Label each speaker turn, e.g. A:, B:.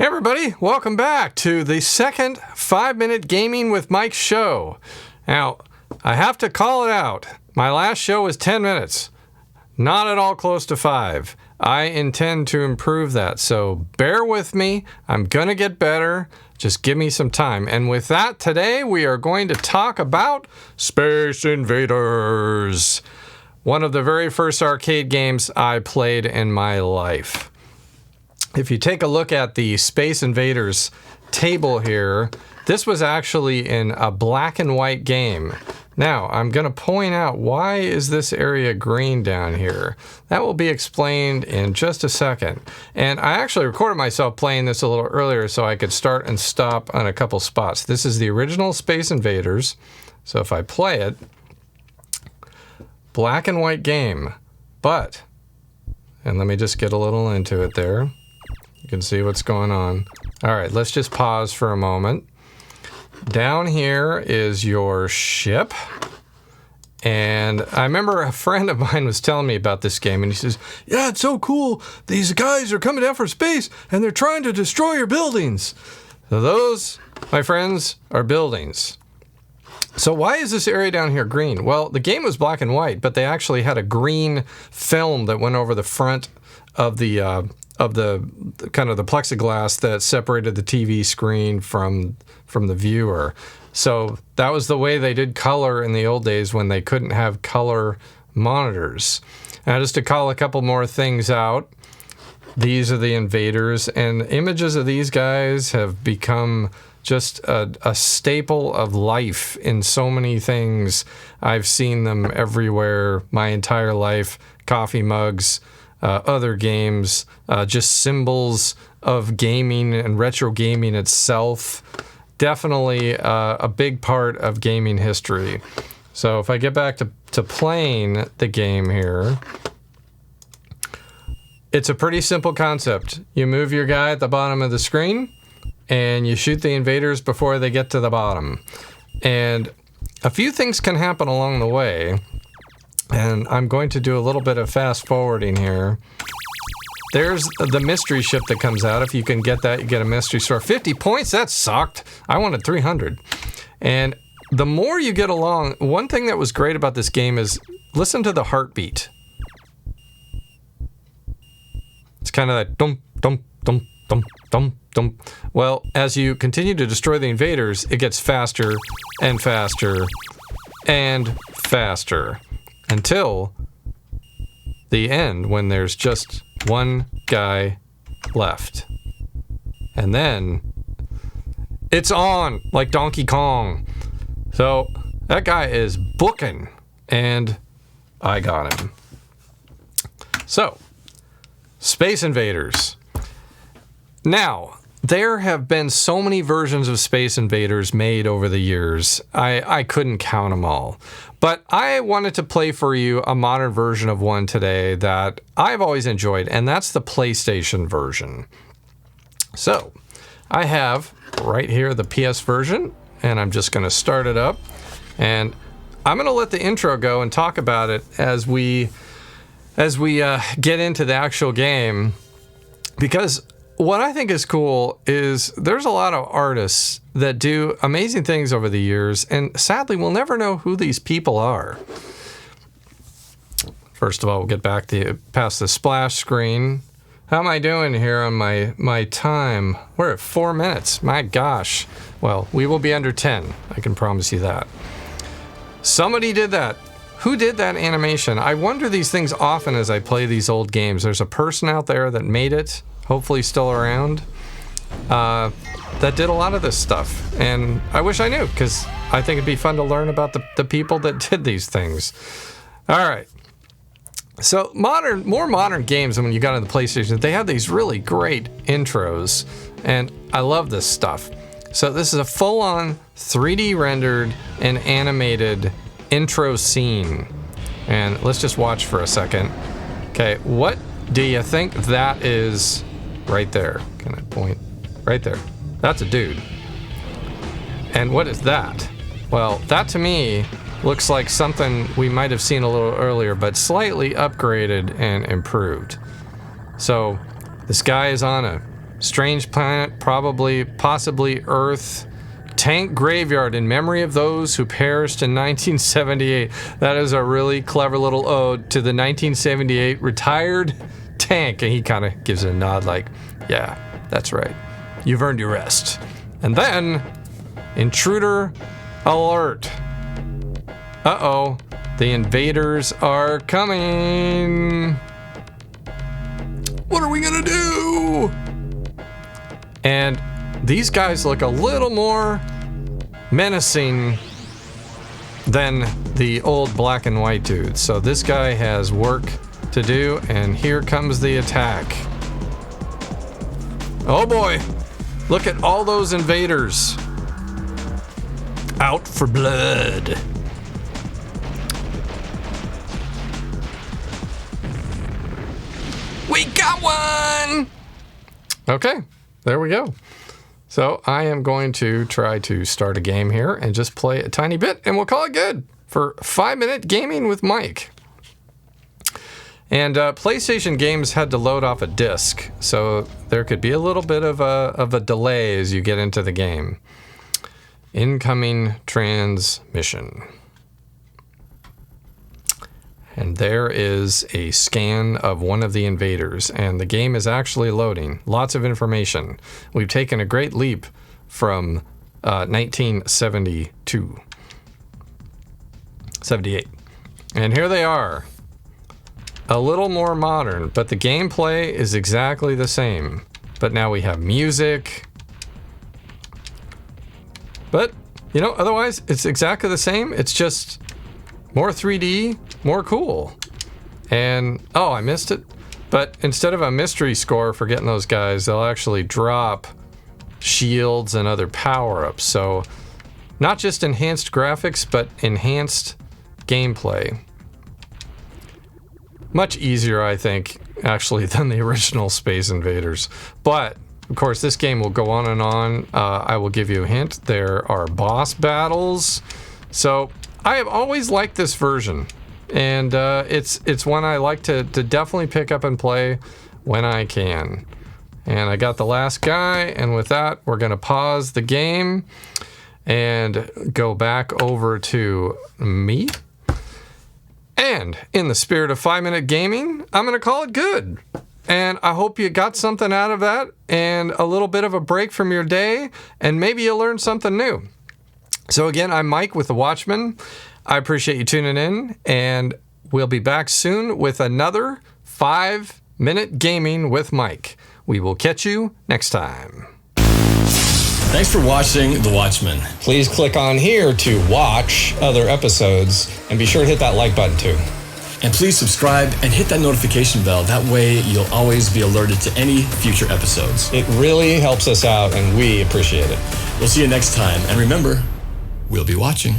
A: Hey everybody, welcome back to the second 5-minute Gaming with Mike show. Now, I have to call it out. My last show was 10 minutes. Not at all close to 5. I intend to improve that, so bear with me. I'm gonna get better. Just give me some time. And with that, today we are going to talk about Space Invaders. One of the very first arcade games I played in my life. If you take a look at the Space Invaders table here, this was actually in a black and white game. Now, I'm going to point out, why is this area green down here? That will be explained in just a second. And I actually recorded myself playing this a little earlier so I could start and stop on a couple spots. This is the original Space Invaders. So if I play it, black and white game, but, and let me just get a little into it there. You can see what's going on. All right, let's just pause for a moment. Down here is your ship. And I remember a friend of mine was telling me about this game, and he says, yeah, it's so cool. These guys are coming down from space, and they're trying to destroy your buildings. So those, my friends, are buildings. So why is this area down here green? Well, the game was black and white, but they actually had a green film that went over the front of the kind of the plexiglass that separated the TV screen from the viewer. So that was the way they did color in the old days when they couldn't have color monitors. Now, just to call a couple more things out, these are the Invaders, and images of these guys have become just a staple of life in so many things. I've seen them everywhere my entire life. Coffee mugs, other games, just symbols of gaming and retro gaming itself. Definitely a big part of gaming history. So if I get back to playing the game here, it's a pretty simple concept. You move your guy at the bottom of the screen, and you shoot the invaders before they get to the bottom. And a few things can happen along the way. And I'm going to do a little bit of fast forwarding here. There's the mystery ship that comes out. If you can get that, you get a mystery star. 50 points? That sucked. I wanted 300. And the more you get along, one thing that was great about this game is listen to the heartbeat. It's kind of that dum, dum, dum, dum, dum, dum. Well, as you continue to destroy the invaders, it gets faster and faster and faster. Until the end, when there's just one guy left. And then it's on, like Donkey Kong. So that guy is booking, and I got him. So, Space Invaders. Now, there have been so many versions of Space Invaders made over the years, I couldn't count them all. But I wanted to play for you a modern version of one today that I've always enjoyed, and that's the PlayStation version. So, I have right here the PS version, and I'm just going to start it up. And I'm going to let the intro go and talk about it as we get into the actual game, because what I think is cool is there's a lot of artists that do amazing things over the years, and sadly, we'll never know who these people are. First of all, we'll get back past the splash screen. How am I doing here on my time? We're at 4 minutes. My gosh. Well, we will be under 10. I can promise you that. Somebody did that. Who did that animation? I wonder these things often as I play these old games. There's a person out there that made it, hopefully still around, that did a lot of this stuff. And I wish I knew, because I think it'd be fun to learn about the people that did these things. All right. So more modern games, when you got on the PlayStation, they have these really great intros, and I love this stuff. So this is a full-on 3D rendered and animated intro scene. And let's just watch for a second. Okay, what do you think that is right there? Can I point? Right there. That's a dude. And what is that? Well, that to me looks like something we might have seen a little earlier, but slightly upgraded and improved. So this guy is on Strange planet, possibly Earth. Tank graveyard in memory of those who perished in 1978. That is a really clever little ode to the 1978 retired tank. And he kind of gives a nod like, yeah, that's right. You've earned your rest. And then, intruder alert. Uh-oh, the invaders are coming. What are we gonna do? And these guys look a little more menacing than the old black and white dudes. So this guy has work to do, and here comes the attack. Oh boy, look at all those invaders. Out for blood. We got one! Okay, there we go. So I am going to try to start a game here and just play a tiny bit, and we'll call it good for 5-minute gaming with Mike. And PlayStation games had to load off a disc, so there could be a little bit of a delay as you get into the game. Incoming transmission. And there is a scan of one of the invaders, and the game is actually loading. Lots of information. We've taken a great leap from 1972. 78. And here they are. A little more modern, but the gameplay is exactly the same. But now we have music. But, you know, otherwise it's exactly the same. It's just more 3D, more cool. And, oh, I missed it. But instead of a mystery score for getting those guys, they'll actually drop shields and other power-ups. So not just enhanced graphics, but enhanced gameplay. Much easier, I think, actually, than the original Space Invaders. But, of course, this game will go on and on. I will give you a hint. There are boss battles. So I have always liked this version, and it's one I like to definitely pick up and play when I can. And I got the last guy, and with that, we're going to pause the game and go back over to me. And in the spirit of 5-minute gaming, I'm going to call it good. And I hope you got something out of that and a little bit of a break from your day, and maybe you learned something new. So again, I'm Mike with The Watchman. I appreciate you tuning in, and we'll be back soon with another 5-minute gaming with Mike. We will catch you next time.
B: Thanks for watching The Watchman.
A: Please click on here to watch other episodes, and be sure to hit that like button too.
B: And please subscribe and hit that notification bell. That way you'll always be alerted to any future episodes.
A: It really helps us out, and we appreciate it.
B: We'll see you next time. And remember, we'll be watching.